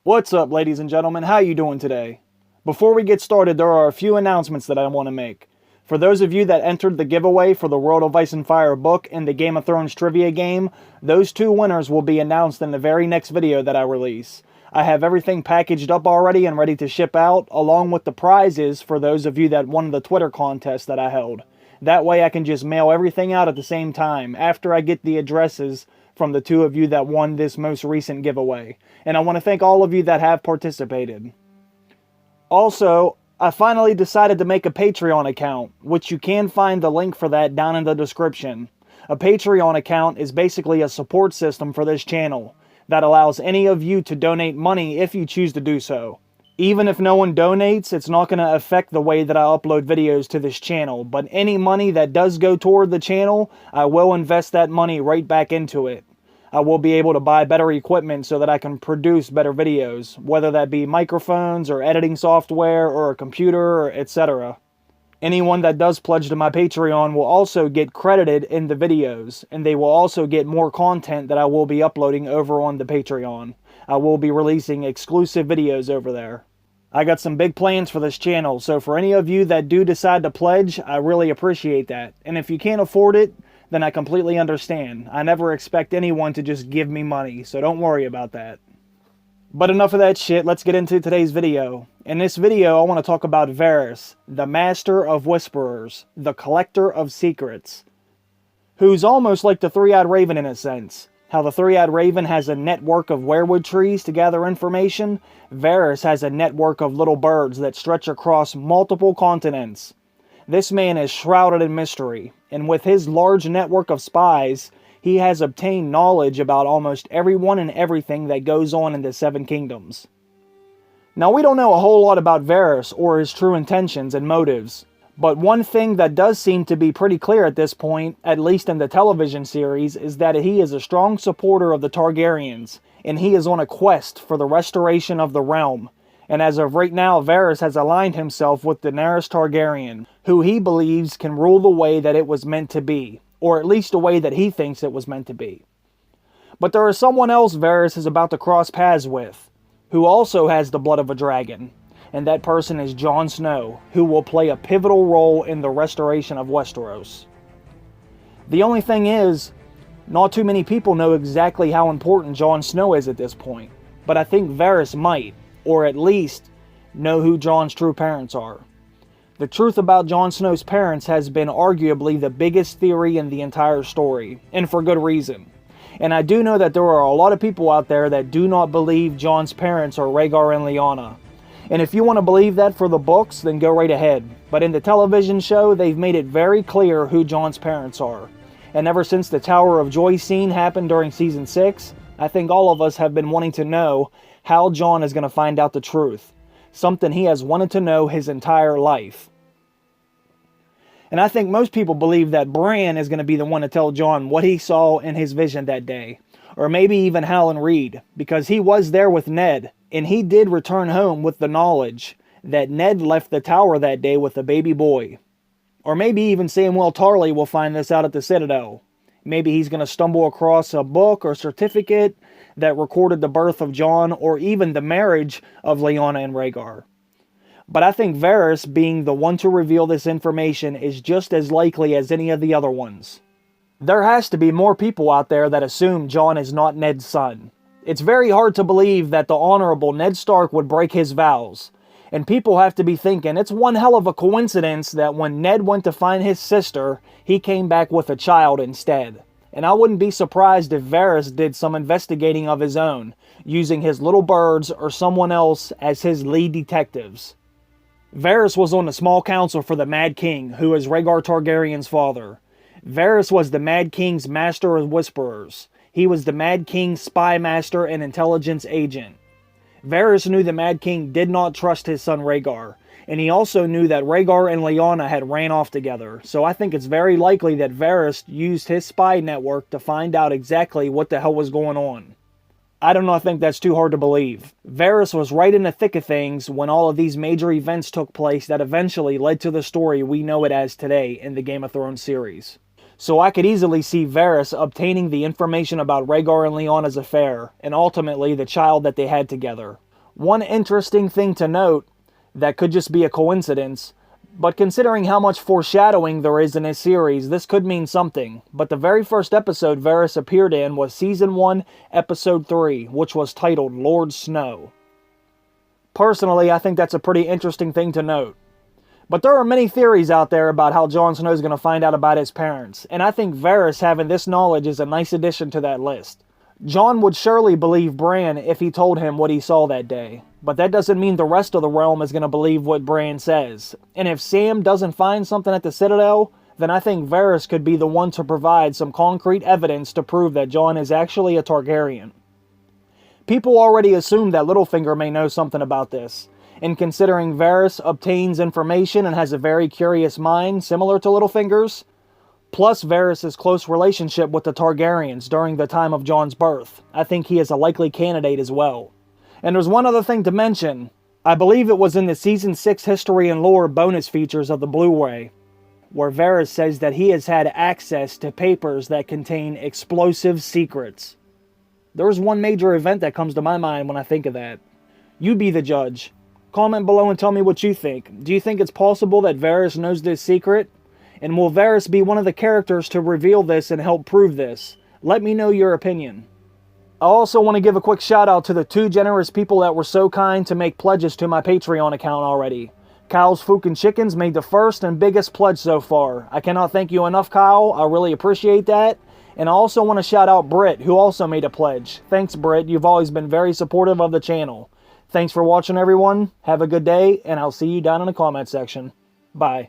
What's up, ladies and gentlemen? How you doing today? Before we get started, there are a few announcements that I want to make. For those of you that entered the giveaway for the World of Ice and Fire book and the Game of Thrones trivia game, those two winners will be announced in the very next video that I release. I have everything packaged up already and ready to ship out, along with the prizes for those of you that won the Twitter contest that I held. That way I can just mail everything out at the same time after I get the addresses from the two of you that won this most recent giveaway. And I want to thank all of you that have participated. Also, I finally decided to make a Patreon account, which you can find the link for that down in the description. A Patreon account is basically a support system for this channel that allows any of you to donate money if you choose to do so. Even if no one donates, it's not going to affect the way that I upload videos to this channel, but any money that does go toward the channel, I will invest that money right back into it. I will be able to buy better equipment so that I can produce better videos, whether that be microphones or editing software or a computer, etc. Anyone that does pledge to my Patreon will also get credited in the videos, and they will also get more content that I will be uploading over on the Patreon. I will be releasing exclusive videos over there. I got some big plans for this channel, so for any of you that do decide to pledge, I really appreciate that. And if you can't afford it, then I completely understand. I never expect anyone to just give me money, so don't worry about that. But enough of that shit, let's get into today's video. In this video, I want to talk about Varys, the Master of Whisperers, the Collector of Secrets, who's almost like the Three-Eyed Raven in a sense. How the Three-Eyed Raven has a network of weirwood trees to gather information, Varys has a network of little birds that stretch across multiple continents. This man is shrouded in mystery, and with his large network of spies, he has obtained knowledge about almost everyone and everything that goes on in the Seven Kingdoms. Now, we don't know a whole lot about Varys or his true intentions and motives, but one thing that does seem to be pretty clear at this point, at least in the television series, is that he is a strong supporter of the Targaryens, and he is on a quest for the restoration of the realm. And as of right now, Varys has aligned himself with Daenerys Targaryen, who he believes can rule the way that it was meant to be, or at least the way that he thinks it was meant to be. But there is someone else Varys is about to cross paths with, who also has the blood of a dragon, and that person is Jon Snow, who will play a pivotal role in the restoration of Westeros. The only thing is, not too many people know exactly how important Jon Snow is at this point, but I think Varys might, or at least know who Jon's true parents are. The truth about Jon Snow's parents has been arguably the biggest theory in the entire story, and for good reason. And I do know that there are a lot of people out there that do not believe Jon's parents are Rhaegar and Lyanna. And if you want to believe that for the books, then go right ahead. But in the television show, they've made it very clear who Jon's parents are. And ever since the Tower of Joy scene happened during Season 6, I think all of us have been wanting to know how Jon is going to find out the truth. Something he has wanted to know his entire life. And I think most people believe that Bran is going to be the one to tell Jon what he saw in his vision that day. Or maybe even Howland Reed, because he was there with Ned. And he did return home with the knowledge that Ned left the tower that day with a baby boy. Or maybe even Samwell Tarly will find this out at the Citadel. Maybe he's going to stumble across a book or certificate that recorded the birth of Jon, or even the marriage of Lyanna and Rhaegar. But I think Varys being the one to reveal this information is just as likely as any of the other ones. There has to be more people out there that assume Jon is not Ned's son. It's very hard to believe that the Honorable Ned Stark would break his vows. And people have to be thinking it's one hell of a coincidence that when Ned went to find his sister, he came back with a child instead. And I wouldn't be surprised if Varys did some investigating of his own, using his little birds or someone else as his lead detectives. Varys was on the small council for the Mad King, who is Rhaegar Targaryen's father. Varys was the Mad King's master of whisperers. He was the Mad King's spy master and intelligence agent. Varys knew the Mad King did not trust his son Rhaegar, and he also knew that Rhaegar and Lyanna had ran off together, so I think it's very likely that Varys used his spy network to find out exactly what the hell was going on. I do not think that's too hard to believe. Varys was right in the thick of things when all of these major events took place that eventually led to the story we know it as today in the Game of Thrones series. So I could easily see Varys obtaining the information about Rhaegar and Lyanna's affair, and ultimately the child that they had together. One interesting thing to note, that could just be a coincidence, but considering how much foreshadowing there is in this series, this could mean something. But the very first episode Varys appeared in was Season 1, Episode 3, which was titled Lord Snow. Personally, I think that's a pretty interesting thing to note. But there are many theories out there about how Jon Snow is going to find out about his parents, and I think Varys having this knowledge is a nice addition to that list. Jon would surely believe Bran if he told him what he saw that day, but that doesn't mean the rest of the realm is going to believe what Bran says. And if Sam doesn't find something at the Citadel, then I think Varys could be the one to provide some concrete evidence to prove that Jon is actually a Targaryen. People already assume that Littlefinger may know something about this, and considering Varys obtains information and has a very curious mind similar to Littlefinger's, plus Varys' close relationship with the Targaryens during the time of Jon's birth, I think he is a likely candidate as well. And there's one other thing to mention. I believe it was in the Season 6 History and Lore bonus features of the Blu-ray, where Varys says that he has had access to papers that contain explosive secrets. There's one major event that comes to my mind when I think of that. You be the judge. Comment below and tell me what you think. Do you think it's possible that Varys knows this secret? And will Varys be one of the characters to reveal this and help prove this? Let me know your opinion. I also want to give a quick shout out to the 2 generous people that were so kind to make pledges to my Patreon account already. Kyle's Fookin Chickens made the first and biggest pledge so far. I cannot thank you enough, Kyle. I really appreciate that. And I also want to shout out Britt, who also made a pledge. Thanks, Britt. You've always been very supportive of the channel. Thanks for watching, everyone. Have a good day, and I'll see you down in the comment section. Bye.